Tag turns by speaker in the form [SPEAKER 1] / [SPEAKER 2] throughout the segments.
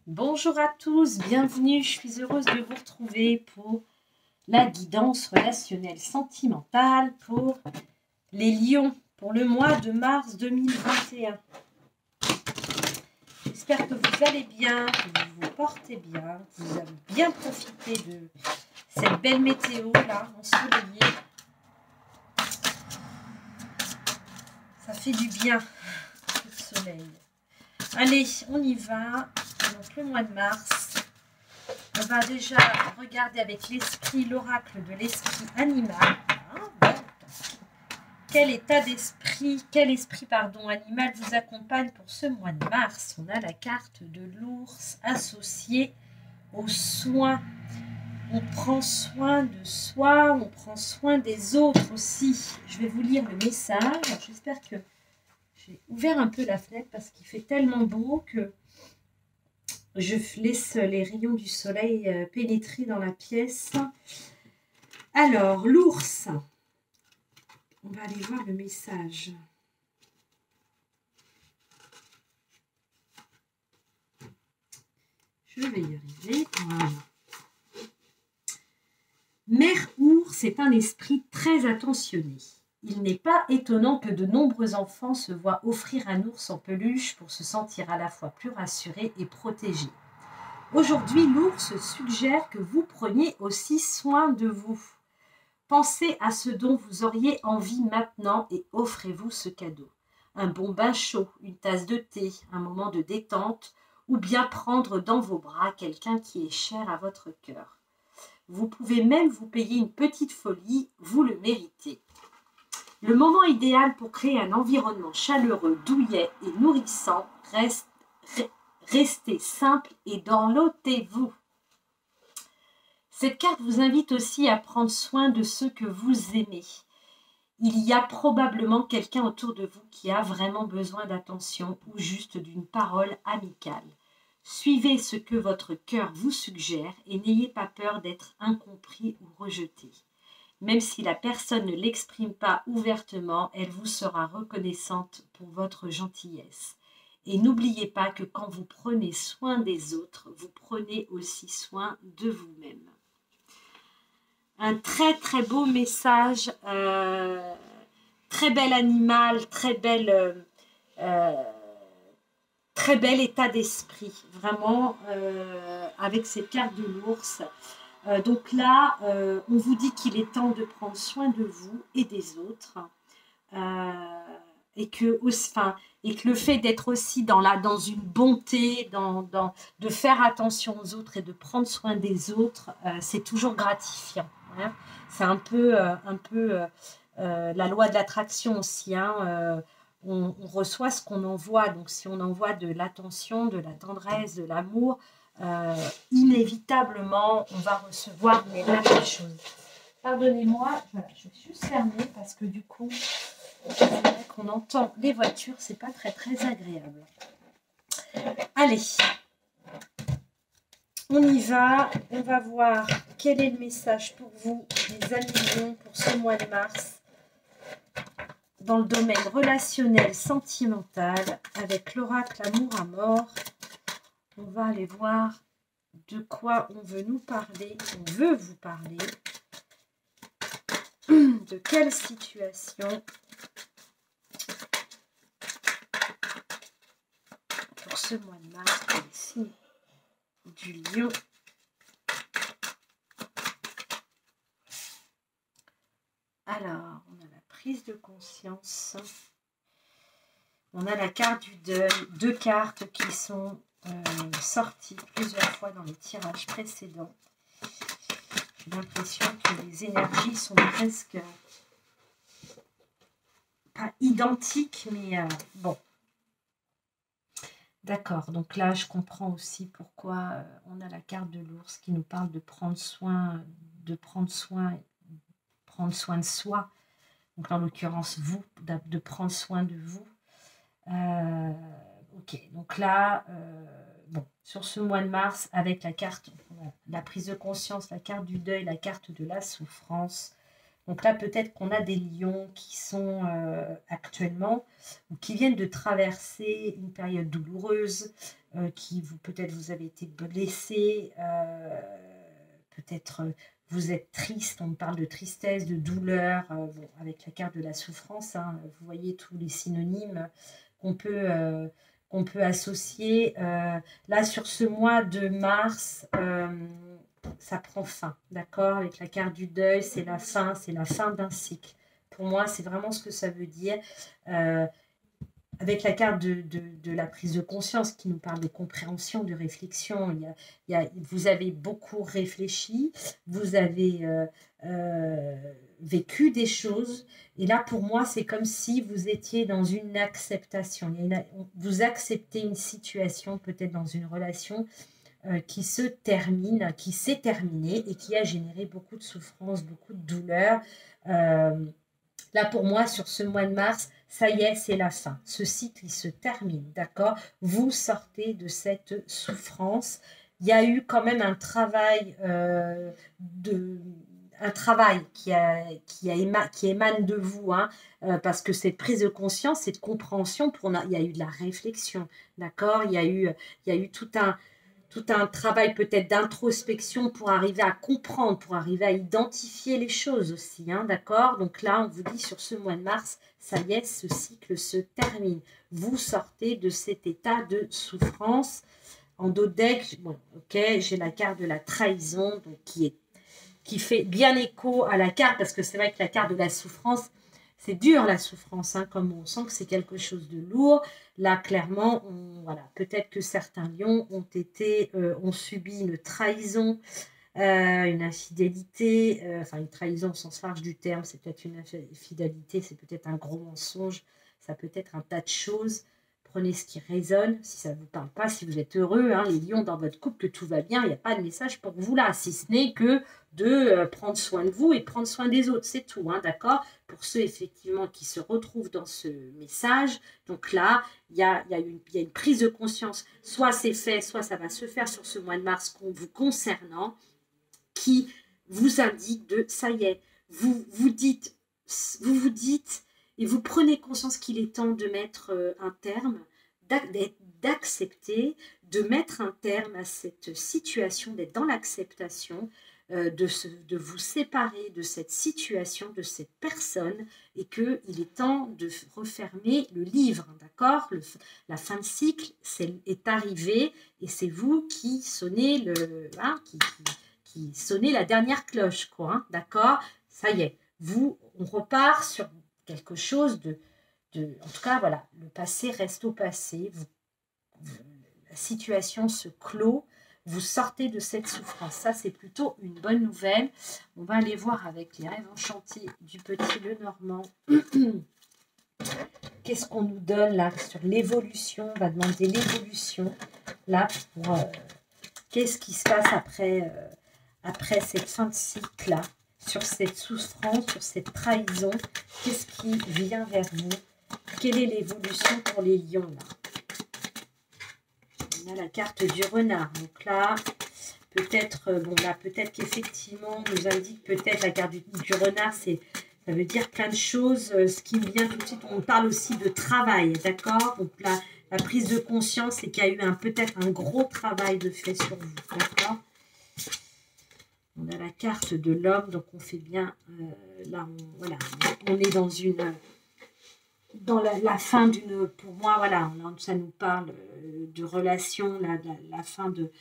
[SPEAKER 1] Bonjour à tous, bienvenue, je suis heureuse de vous retrouver pour la guidance relationnelle sentimentale pour les lions pour le mois de mars 2021. J'espère que vous allez bien, que vous vous portez bien, que vous avez bien profité de cette belle météo là, ensoleillée. Ça fait du bien, le soleil. Allez, on y va. Donc le mois de mars, on va déjà regarder avec l'esprit, l'oracle de l'esprit animal. Quel état d'esprit, animal vous accompagne pour ce mois de mars? On a la carte de l'ours associée aux soins. On prend soin de soi, on prend soin des autres aussi. Je vais vous lire le message. J'espère que j'ai ouvert un peu la fenêtre parce qu'il fait tellement beau que je laisse les rayons du soleil pénétrer dans la pièce. Alors, l'ours. On va aller voir le message. Je vais y arriver. Voilà. Mère ours est un esprit très attentionné. Il n'est pas étonnant que de nombreux enfants se voient offrir un ours en peluche pour se sentir à la fois plus rassurés et protégés. Aujourd'hui, l'ours suggère que vous preniez aussi soin de vous. Pensez à ce dont vous auriez envie maintenant et offrez-vous ce cadeau. Un bon bain chaud, une tasse de thé, un moment de détente ou bien prendre dans vos bras quelqu'un qui est cher à votre cœur. Vous pouvez même vous payer une petite folie, vous le méritez. Le moment idéal pour créer un environnement chaleureux, douillet et nourrissant restez simple et dorlotez-vous. Cette carte vous invite aussi à prendre soin de ceux que vous aimez. Il y a probablement quelqu'un autour de vous qui a vraiment besoin d'attention ou juste d'une parole amicale. Suivez ce que votre cœur vous suggère et n'ayez pas peur d'être incompris ou rejeté. Même si la personne ne l'exprime pas ouvertement, elle vous sera reconnaissante pour votre gentillesse. Et n'oubliez pas que quand vous prenez soin des autres, vous prenez aussi soin de vous-même. Un très très beau message, très bel animal, très bel état d'esprit, vraiment, avec cette carte de l'ours. Donc là, on vous dit qu'il est temps de prendre soin de vous et des autres. Et que le fait d'être aussi dans une bonté, de faire attention aux autres et de prendre soin des autres, c'est toujours gratifiant. Hein. C'est un peu la loi de l'attraction aussi. Hein. On reçoit ce qu'on envoie. Donc si on envoie de l'attention, de la tendresse, de l'amour, inévitablement, on va recevoir les mêmes choses. Pardonnez-moi, voilà, je vais juste fermer parce que du coup, c'est vrai qu'on entend les voitures, c'est pas très très agréable. Allez, on y va, on va voir quel est le message pour vous, les amis lions, pour ce mois de mars, dans le domaine relationnel, sentimental, avec l'oracle Amour à mort. On va aller voir de quoi on veut nous parler, on veut vous parler, de quelle situation pour ce mois de mars pour les signes du lion. Alors, on a la prise de conscience. On a la carte du deuil. Deux cartes qui sont sorties plusieurs fois dans les tirages précédents. J'ai l'impression que les énergies sont presque pas identiques, mais bon. D'accord, donc là, je comprends aussi pourquoi on a la carte de l'ours qui nous parle de prendre soin de soi. Donc, en l'occurrence, vous, de prendre soin de vous. Ok, donc là, bon, sur ce mois de mars, avec la carte, la prise de conscience, la carte du deuil, la carte de la souffrance. Donc là, peut-être qu'on a des lions qui sont actuellement, ou qui viennent de traverser une période douloureuse, qui peut-être vous avez été blessé, peut-être vous êtes triste, on parle de tristesse, de douleur, bon, avec la carte de la souffrance, hein, vous voyez tous les synonymes qu'on peut associer. Là, sur ce mois de mars, ça prend fin, d'accord? Avec la carte du deuil, c'est la fin d'un cycle. Pour moi, c'est vraiment ce que ça veut dire. Avec la carte de la prise de conscience qui nous parle de compréhension, de réflexion, vous avez beaucoup réfléchi, vous avez vécu des choses, et là pour moi c'est comme si vous étiez dans une acceptation, vous acceptez une situation, peut-être dans une relation qui s'est terminée et qui a généré beaucoup de souffrance, beaucoup de douleur. Là, pour moi, sur ce mois de mars, ça y est, c'est la fin. Ce cycle, il se termine, d'accord? Vous sortez de cette souffrance. Il y a eu quand même un travail, qui émane de vous, hein, parce que cette prise de conscience, cette compréhension, il y a eu de la réflexion, d'accord? Il y a eu tout un travail peut-être d'introspection pour arriver à comprendre, pour arriver à identifier les choses aussi, hein, d'accord? Donc là, on vous dit sur ce mois de mars, ça y est, ce cycle se termine. Vous sortez de cet état de souffrance. En dos de deck, bon, ok, j'ai la carte de la trahison, donc qui fait bien écho à la carte, parce que c'est vrai que la carte de la souffrance, c'est dur la souffrance, hein, comme on sent que c'est quelque chose de lourd. Là, clairement, voilà, peut-être que certains lions ont subi une trahison, une infidélité, enfin une trahison au sens large du terme, c'est peut-être une infidélité, c'est peut-être un gros mensonge, ça peut être un tas de choses. Prenez ce qui résonne, si ça ne vous parle pas, si vous êtes heureux, hein, les lions dans votre couple, que tout va bien, il n'y a pas de message pour vous là, si ce n'est que de prendre soin de vous et prendre soin des autres, c'est tout, hein, d'accord? Pour ceux effectivement qui se retrouvent dans ce message, donc là, il y a une prise de conscience, soit c'est fait, soit ça va se faire sur ce mois de mars vous concernant, qui vous indique de ça y est, vous vous dites et vous prenez conscience qu'il est temps de mettre un terme, d'accepter, de mettre un terme à cette situation, d'être dans l'acceptation, de vous séparer de cette situation, de cette personne, et qu'il est temps de refermer le livre, d'accord? La fin de cycle est arrivée, et c'est vous qui sonnez qui sonnez la dernière cloche, quoi, hein, d'accord? Ça y est, on repart sur quelque chose en tout cas, voilà, le passé reste au passé, la situation se clôt, vous sortez de cette souffrance. Ça, c'est plutôt une bonne nouvelle. On va aller voir avec les rêves enchantés du petit Lenormand. Qu'est-ce qu'on nous donne là sur l'évolution? On va demander l'évolution là pour qu'est-ce qui se passe après cette fin de cycle là, sur cette souffrance, sur cette trahison. Qu'est-ce qui vient vers vous? Quelle est l'évolution pour les lions là? On a la carte du renard. Donc là, peut-être qu'effectivement, on nous indique peut-être la carte du renard, ça veut dire plein de choses. Ce qui me vient tout de suite, on parle aussi de travail, d'accord? Donc là, la prise de conscience, c'est qu'il y a eu peut-être un gros travail de fait sur vous, d'accord? On a la carte de l'homme, donc on fait bien, là, on est dans la fin d'une, pour moi, voilà, ça nous parle de relation, la fin de,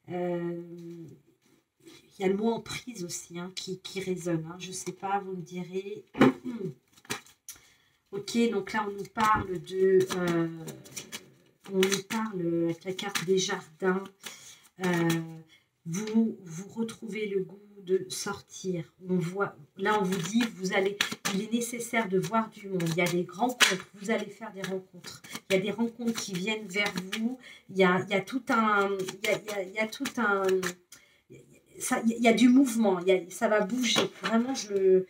[SPEAKER 1] il y a le mot emprise aussi, hein, qui résonne, hein, je ne sais pas, vous me direz. Ok, donc là on nous parle avec la carte des jardins, vous retrouvez le goût de sortir. Là on vous dit, il est nécessaire de voir du monde. Il y a des rencontres, vous allez faire des rencontres. Il y a des rencontres qui viennent vers vous. Il y a tout un, il y a du mouvement. Ça va bouger. Vraiment, je vais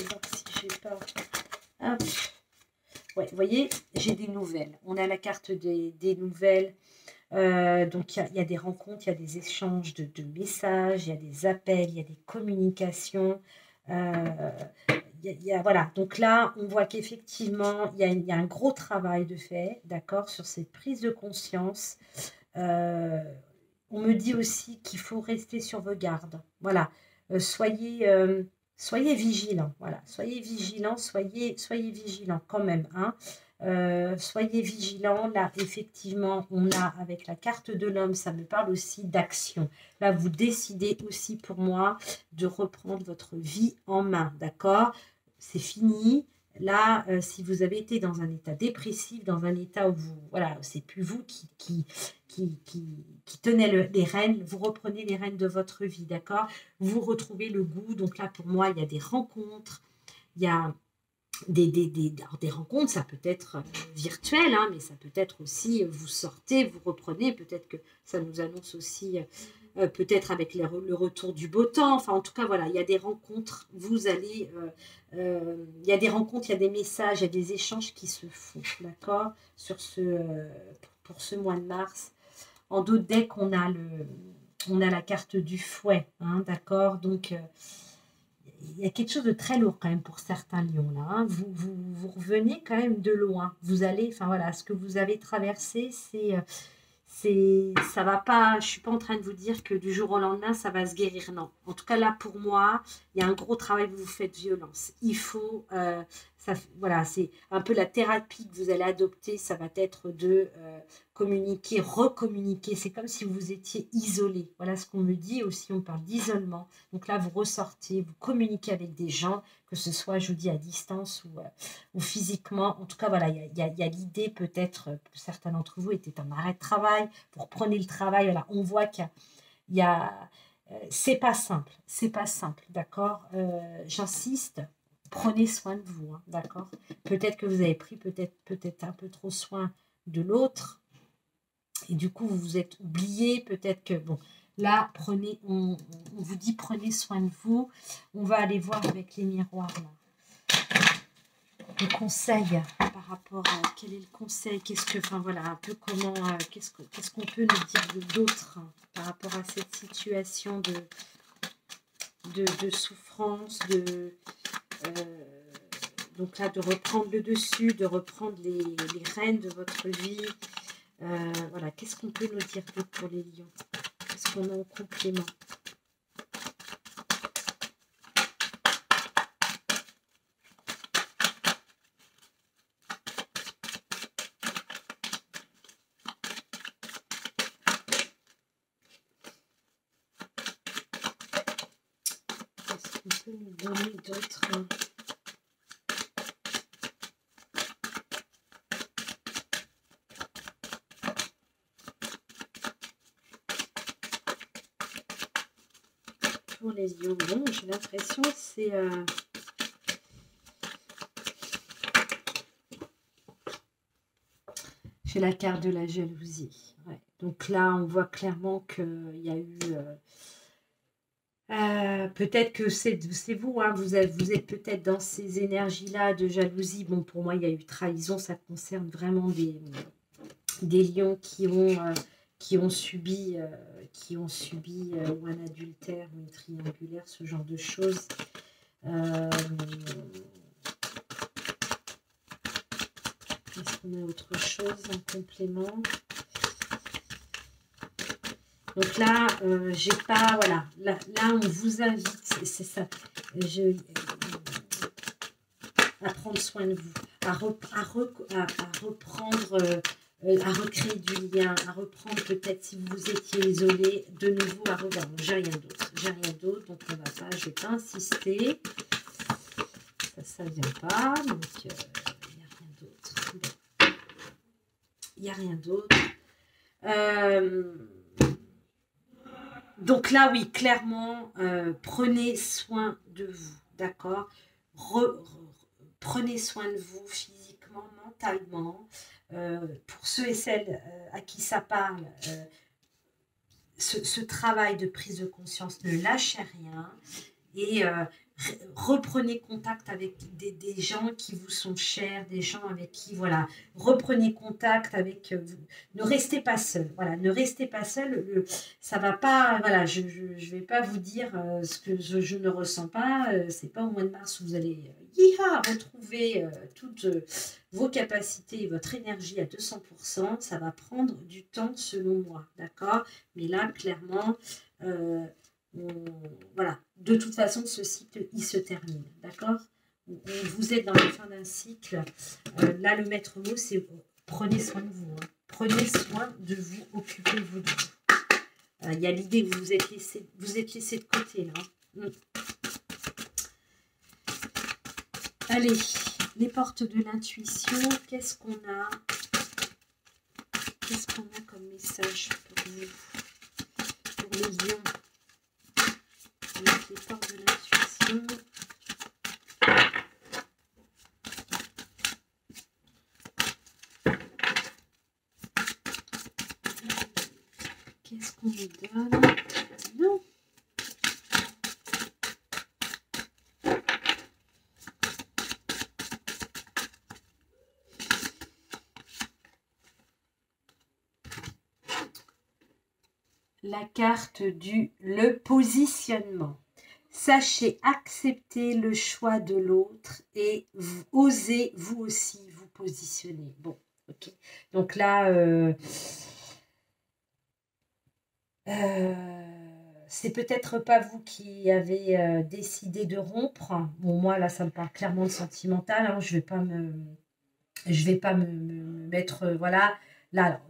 [SPEAKER 1] voir si j'ai pas. Hop. Ouais, vous voyez, j'ai des nouvelles. On a la carte des nouvelles. Donc il y a des rencontres, il y a des échanges de messages, il y a des appels, il y a des communications, il voilà. Donc là, on voit qu'effectivement, il y a un gros travail de fait, d'accord, sur cette prise de conscience. Euh, on me dit aussi qu'il faut rester sur vos gardes. Voilà. Soyez vigilants. Voilà. Soyez vigilants, soyez vigilants quand même. Hein. Soyez vigilants. Là, effectivement, on a avec la carte de l'homme, ça me parle aussi d'action. Là, vous décidez aussi pour moi de reprendre votre vie en main. D'accord? C'est fini. Là, si vous avez été dans un état dépressif, dans un état où vous, voilà, c'est plus vous qui tenait les rênes, vous reprenez les rênes de votre vie, d'accord? Vous retrouvez le goût. Donc là, pour moi, il y a des rencontres, il y a alors des rencontres, ça peut être virtuel, hein, mais ça peut être aussi, vous sortez, vous reprenez, peut-être que ça nous annonce aussi, peut-être avec le retour du beau temps, enfin en tout cas, voilà, il y a des rencontres, il y a des rencontres, il y a des messages, il y a des échanges qui se font, d'accord, pour ce mois de mars. En d'autres decks, on a la carte du fouet, hein, d'accord, donc il y a quelque chose de très lourd quand même pour certains lions là. Hein. Vous revenez quand même de loin. Vous allez, enfin voilà, ce que vous avez traversé, ça va pas. Je suis pas en train de vous dire que du jour au lendemain ça va se guérir. Non. En tout cas là pour moi, il y a un gros travail. Vous faites violence. Il faut, voilà, c'est un peu la thérapie que vous allez adopter. Ça va être de communiquer, recommuniquer. C'est comme si vous étiez isolé. Voilà ce qu'on me dit aussi. On parle d'isolement. Donc là vous ressortez, vous communiquez avec des gens, que ce soit, je vous dis, à distance ou physiquement. En tout cas, voilà, il y a l'idée peut-être, certains d'entre vous étaient en arrêt de travail, vous reprenez le travail, voilà, on voit qu'il y a c'est pas simple, d'accord. J'insiste, prenez soin de vous, hein, d'accord. Peut-être que vous avez pris peut-être un peu trop soin de l'autre, et du coup, vous vous êtes oublié, peut-être que, bon, là, on vous dit, prenez soin de vous. On va aller voir avec les miroirs, là. Le conseil par rapport à quel est le conseil, enfin voilà, un peu comment, qu'est-ce qu'on peut nous dire d'autre par rapport à cette situation de souffrance, donc là, de reprendre le dessus, de reprendre les rênes de votre vie. Voilà, qu'est-ce qu'on peut nous dire d'autre pour les lions? Qu'est-ce qu'on a en complément? Qu'est-ce qu'on peut nous donner d'autre? Pour les lions, bon, j'ai l'impression que c'est... J'ai la carte de la jalousie. Ouais. Donc là, on voit clairement qu'il y a eu... peut-être que c'est vous, hein, vous êtes peut-être dans ces énergies-là de jalousie. Bon, pour moi, il y a eu trahison. Ça concerne vraiment des lions qui ont subi ou un adultère ou une triangulaire, ce genre de choses. Est-ce qu'on a autre chose en complément? Donc là, j'ai pas, voilà, là on vous invite, c'est ça, à prendre soin de vous, à reprendre, à recréer du lien, à reprendre peut-être si vous étiez isolé, de nouveau à revoir. J'ai rien d'autre, donc on va pas, je vais pas insister, ça vient pas, donc il n'y a rien d'autre. Il n'y a rien d'autre. Donc là, oui, clairement, prenez soin de vous, d'accord? Prenez soin de vous physiquement, mentalement. Pour ceux et celles à qui ça parle, ce travail de prise de conscience, ne lâchez rien et reprenez contact avec des gens qui vous sont chers, des gens avec qui, voilà, reprenez contact avec vous. Ne restez pas seul, voilà, ne restez pas seul, ça va pas, voilà, je vais pas vous dire ce que je ne ressens pas, c'est pas au mois de mars où vous allez retrouver toutes vos capacités et votre énergie à 200%, ça va prendre du temps selon moi, d'accord? Mais là, clairement, voilà, de toute façon, ce cycle, il se termine, d'accord? Vous êtes dans la fin d'un cycle. Là, le maître mot, c'est prenez soin de vous. Hein. Prenez soin de vous, occupez-vous de vous. Il y a l'idée que vous êtes laissé de côté, là. Allez, les portes de l'intuition, qu'est-ce qu'on a? Qu'est-ce qu'on a comme message pour vous? Pour les lions. Avec les portes de l'intuition. Qu'est-ce qu'on me donne? Non. La carte le positionnement. Sachez accepter le choix de l'autre et osez vous aussi vous positionner. Bon, ok. Donc là, c'est peut-être pas vous qui avez décidé de rompre. Bon, moi, là, ça me parle clairement de sentimental. Hein. Je vais pas me mettre, voilà. Là,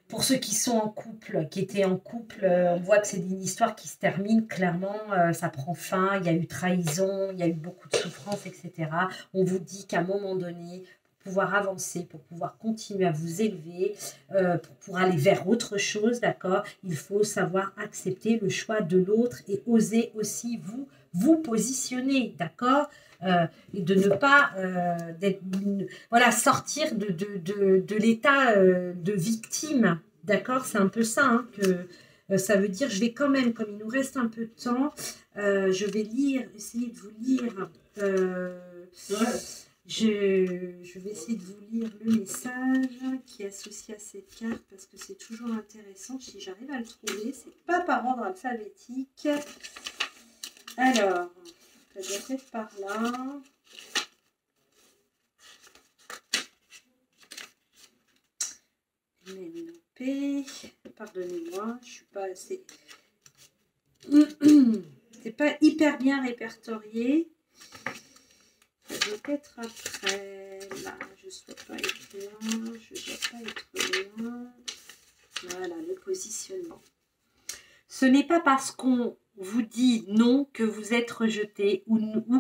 [SPEAKER 1] pour ceux qui sont en couple, qui étaient en couple, on voit que c'est une histoire qui se termine, clairement, ça prend fin, il y a eu trahison, il y a eu beaucoup de souffrance, etc. On vous dit qu'à un moment donné, pour pouvoir avancer, pour pouvoir continuer à vous élever, pour aller vers autre chose, d'accord, il faut savoir accepter le choix de l'autre et oser aussi vous positionner, d'accord, et de ne pas voilà, sortir de l'état de victime, d'accord, c'est un peu ça hein, que ça veut dire. Je vais quand même, comme il nous reste un peu de temps, je vais essayer de vous lire je vais essayer de vous lire le message qui est associé à cette carte parce que c'est toujours intéressant. Si j'arrive à le trouver, c'est pas par ordre alphabétique. Alors, ça doit être par là. Ménopée. Pardonnez-moi, je suis pas assez. C'est pas hyper bien répertorié. Ça doit être après. Là, je ne dois pas être loin. Je ne dois pas être loin. Voilà, le positionnement. Ce n'est pas parce qu'on vous dit non que vous êtes rejeté ou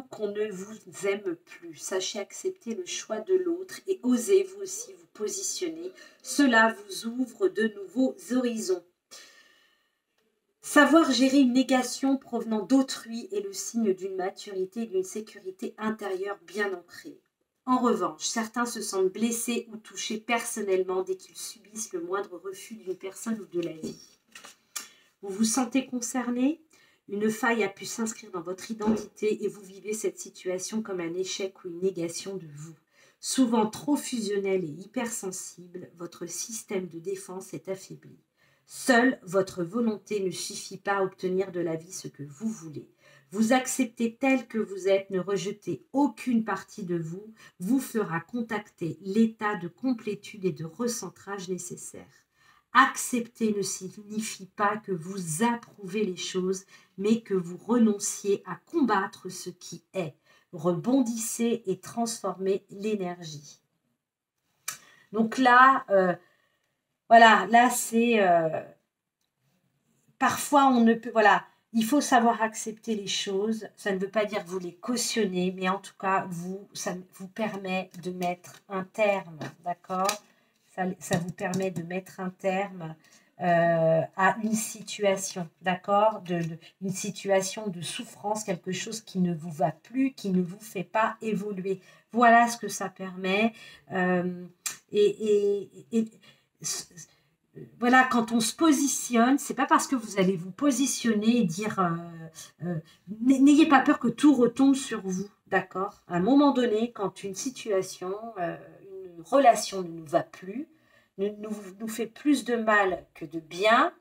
[SPEAKER 1] qu'on ne vous aime plus. Sachez accepter le choix de l'autre et osez vous aussi vous positionner. Cela vous ouvre de nouveaux horizons. Savoir gérer une négation provenant d'autrui est le signe d'une maturité et d'une sécurité intérieure bien ancrée. En revanche, certains se sentent blessés ou touchés personnellement dès qu'ils subissent le moindre refus d'une personne ou de la vie. Vous vous sentez concerné ? Une faille a pu s'inscrire dans votre identité et vous vivez cette situation comme un échec ou une négation de vous. Souvent trop fusionnel et hypersensible, votre système de défense est affaibli. Seule votre volonté ne suffit pas à obtenir de la vie ce que vous voulez. Vous accepter tel que vous êtes, ne rejetez aucune partie de vous, vous fera contacter l'état de complétude et de recentrage nécessaire. Accepter ne signifie pas que vous approuvez les choses, mais que vous renonciez à combattre ce qui est. Rebondissez et transformez l'énergie. Donc là, voilà, là c'est parfois on ne peut, voilà, il faut savoir accepter les choses. Ça ne veut pas dire que vous les cautionnez, mais en tout cas ça vous permet de mettre un terme, d'accord ? Ça vous permet de mettre un terme à une situation, d'accord, une situation de souffrance, quelque chose qui ne vous va plus, qui ne vous fait pas évoluer. Voilà ce que ça permet. Voilà, quand on se positionne, c'est pas parce que vous allez vous positionner et dire n'ayez pas peur que tout retombe sur vous, d'accord. À un moment donné, quand une situation, une relation ne nous va plus, nous fait plus de mal que de bien,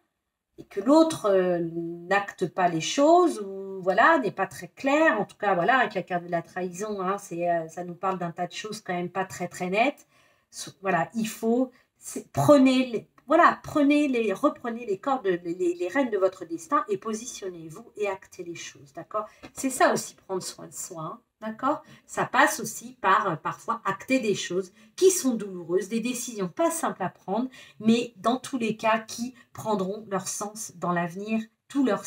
[SPEAKER 1] et que l'autre n'acte pas les choses ou voilà, n'est pas très clair. En tout cas, voilà, avec la carte de la trahison, hein, ça nous parle d'un tas de choses quand même pas très très nettes. Voilà, il faut reprenez les cordes, les rênes de votre destin et positionnez-vous et actez les choses, d'accord? C'est ça aussi prendre soin de soi, hein, d'accord? Ça passe aussi par parfois acter des choses qui sont douloureuses, des décisions pas simples à prendre, mais dans tous les cas qui prendront leur sens dans l'avenir, tout leur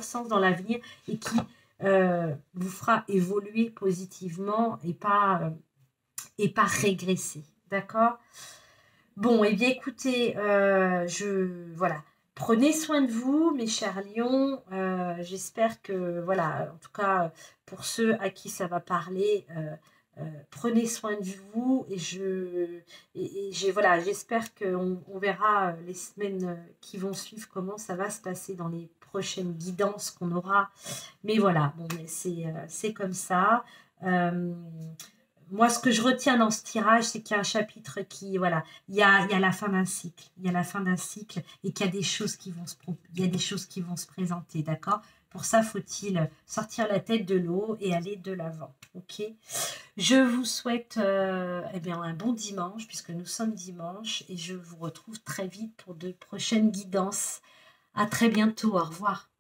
[SPEAKER 1] sens dans l'avenir et qui vous fera évoluer positivement et pas régresser, d'accord? Bon, eh bien écoutez, voilà, prenez soin de vous, mes chers lions. J'espère que, voilà, en tout cas, pour ceux à qui ça va parler, prenez soin de vous voilà, j'espère qu'on verra les semaines qui vont suivre comment ça va se passer dans les prochaines guidances qu'on aura. Mais voilà, bon, mais c'est comme ça. Euh, Moi, ce que je retiens dans ce tirage, c'est qu'il y a un chapitre qui, voilà, il y a la fin d'un cycle. Il y a la fin d'un cycle et qu'il y a des choses qui vont il y a des choses qui vont se présenter, d'accord? Pour ça, faut-il sortir la tête de l'eau et aller de l'avant, ok? Je vous souhaite eh bien, un bon dimanche, puisque nous sommes dimanche, et je vous retrouve très vite pour de prochaines guidances. À très bientôt, au revoir.